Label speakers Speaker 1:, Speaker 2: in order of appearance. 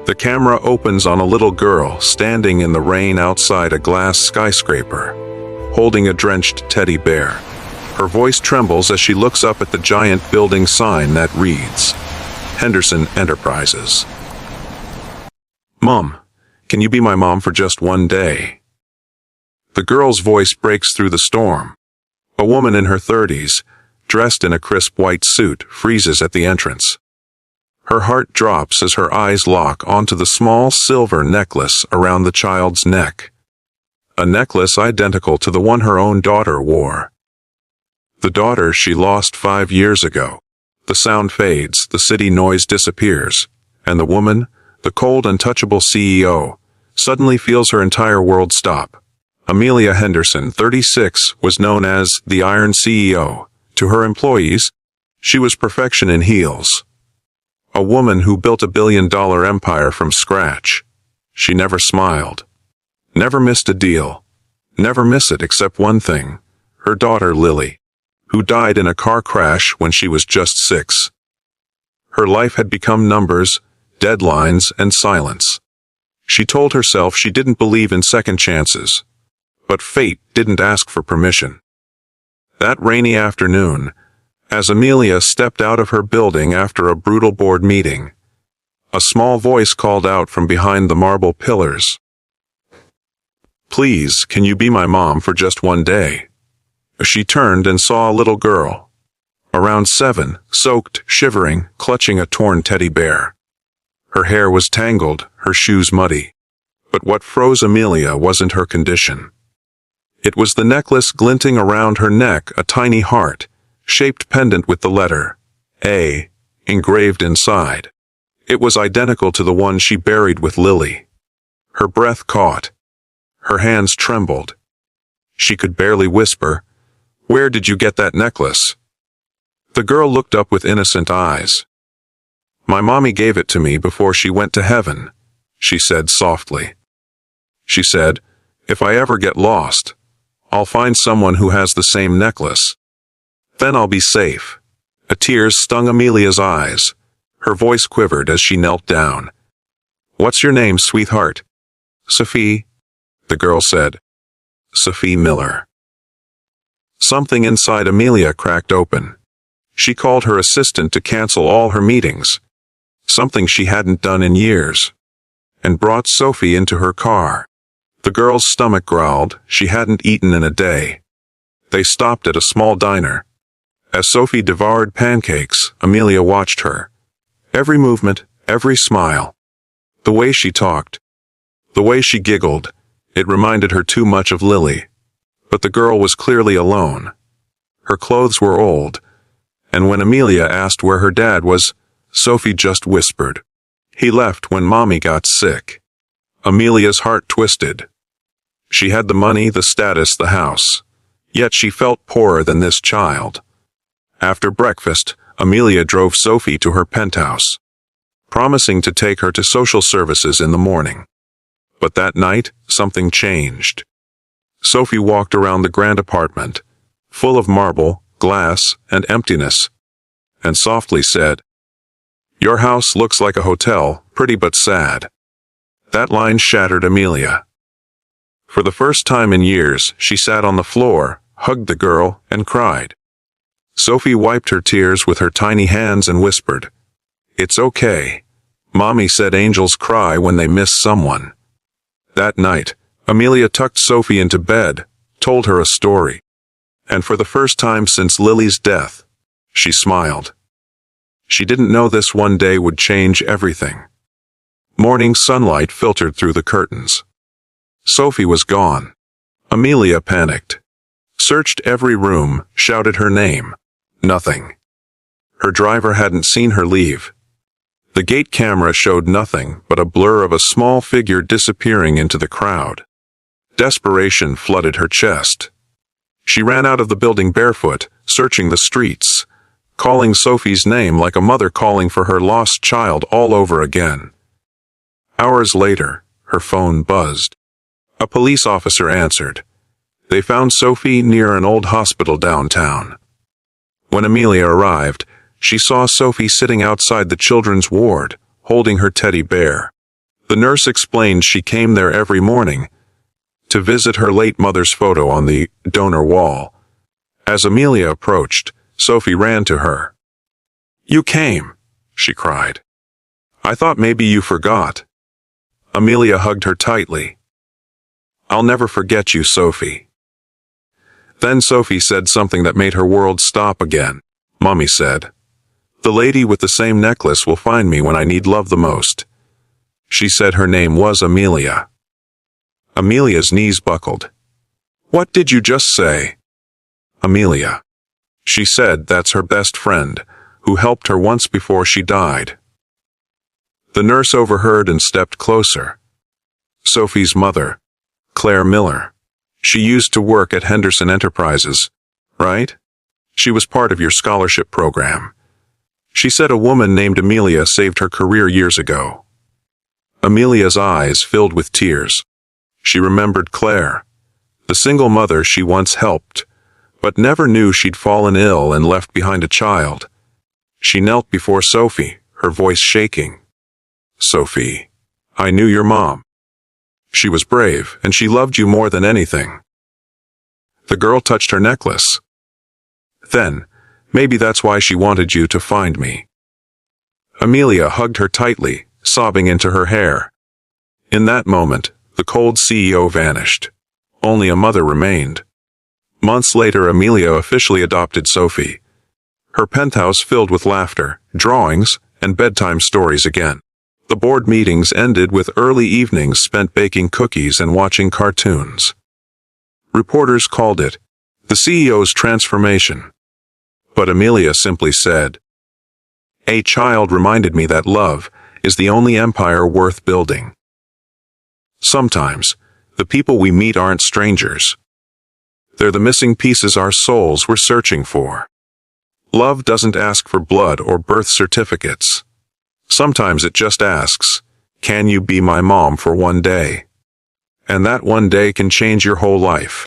Speaker 1: The camera opens on a little girl standing in the rain outside a glass skyscraper, holding a drenched teddy bear. Her voice trembles as she looks up at the giant building sign that reads, Henderson Enterprises. "Mom, can you be my mom for just one day?" The girl's voice breaks through the storm. A woman in her 30s, dressed in a crisp white suit, freezes at the entrance. Her heart drops as her eyes lock onto the small silver necklace around the child's neck. A necklace identical to the one her own daughter wore. The daughter she lost 5 years ago. The sound fades, the city noise disappears, and the woman, the cold, untouchable CEO, suddenly feels her entire world stop. Amelia Henderson, 36, was known as the Iron CEO. To her employees, she was perfection in heels. A woman who built a billion-dollar empire from scratch. She never smiled. Never missed a deal. Never miss it except one thing. Her daughter Lily, who died in a car crash when she was just 6. Her life had become numbers, deadlines, and silence. She told herself she didn't believe in second chances. But fate didn't ask for permission. That rainy afternoon, as Amelia stepped out of her building after a brutal board meeting, a small voice called out from behind the marble pillars. "Please, can you be my mom for just one day?" She turned and saw a little girl, around 7, soaked, shivering, clutching a torn teddy bear. Her hair was tangled, her shoes muddy. But what froze Amelia wasn't her condition. It was the necklace glinting around her neck, a tiny heart, shaped pendant with the letter A engraved inside. It was identical to the one she buried with Lily. Her breath caught. Her hands trembled. She could barely whisper, "Where did you get that necklace?" The girl looked up with innocent eyes. "My mommy gave it to me before she went to heaven," she said softly. She said, "If I ever get lost, I'll find someone who has the same necklace. Then I'll be safe." A tear stung Amelia's eyes. Her voice quivered as she knelt down. "What's your name, sweetheart?" "Sophie," the girl said. "Sophie Miller." Something inside Amelia cracked open. She called her assistant to cancel all her meetings, something she hadn't done in years, and brought Sophie into her car. The girl's stomach growled. She hadn't eaten in a day. They stopped at a small diner. As Sophie devoured pancakes, Amelia watched her. Every movement, every smile. The way she talked. The way she giggled. It reminded her too much of Lily. But the girl was clearly alone. Her clothes were old, and when Amelia asked where her dad was, Sophie just whispered, "He left when Mommy got sick." Amelia's heart twisted. She had the money, the status, the house. Yet she felt poorer than this child. After breakfast, Amelia drove Sophie to her penthouse, promising to take her to social services in the morning. But that night, something changed. Sophie walked around the grand apartment, full of marble, glass, and emptiness, and softly said, "Your house looks like a hotel, pretty but sad." That line shattered Amelia. For the first time in years, she sat on the floor, hugged the girl, and cried. Sophie wiped her tears with her tiny hands and whispered, "It's okay. Mommy said angels cry when they miss someone." That night, Amelia tucked Sophie into bed, told her a story. And for the first time since Lily's death, she smiled. She didn't know this one day would change everything. Morning sunlight filtered through the curtains. Sophie was gone. Amelia panicked. Searched every room, shouted her name. Nothing. Her driver hadn't seen her leave. The gate camera showed nothing but a blur of a small figure disappearing into the crowd. Desperation flooded her chest. She ran out of the building barefoot, searching the streets, calling Sophie's name like a mother calling for her lost child all over again. Hours later, her phone buzzed. A police officer answered. They found Sophie near an old hospital downtown. When Amelia arrived, she saw Sophie sitting outside the children's ward, holding her teddy bear. The nurse explained she came there every morning to visit her late mother's photo on the donor wall. As Amelia approached, Sophie ran to her. "You came," she cried. "I thought maybe you forgot." Amelia hugged her tightly. "I'll never forget you, Sophie." Then Sophie said something that made her world stop again. Mommy said, "The lady with the same necklace will find me when I need love the most." She said her name was Amelia. Amelia's knees buckled. "What did you just say?" "Amelia." She said that's her best friend, who helped her once before she died. The nurse overheard and stepped closer. Sophie's mother, Claire Miller. She used to work at Henderson Enterprises, right? She was part of your scholarship program. She said a woman named Amelia saved her career years ago. Amelia's eyes filled with tears. She remembered Claire, the single mother she once helped, but never knew she'd fallen ill and left behind a child. She knelt before Sophie, her voice shaking. "Sophie, I knew your mom. She was brave, and she loved you more than anything." The girl touched her necklace. "Then, maybe that's why she wanted you to find me." Amelia hugged her tightly, sobbing into her hair. In that moment, the cold CEO vanished. Only a mother remained. Months later, Amelia officially adopted Sophie. Her penthouse filled with laughter, drawings, and bedtime stories again. The board meetings ended with early evenings spent baking cookies and watching cartoons. Reporters called it the CEO's transformation. But Amelia simply said, "A child reminded me that love is the only empire worth building." Sometimes, the people we meet aren't strangers. They're the missing pieces our souls were searching for. Love doesn't ask for blood or birth certificates. Sometimes it just asks, "Can you be my mom for one day?" And that one day can change your whole life.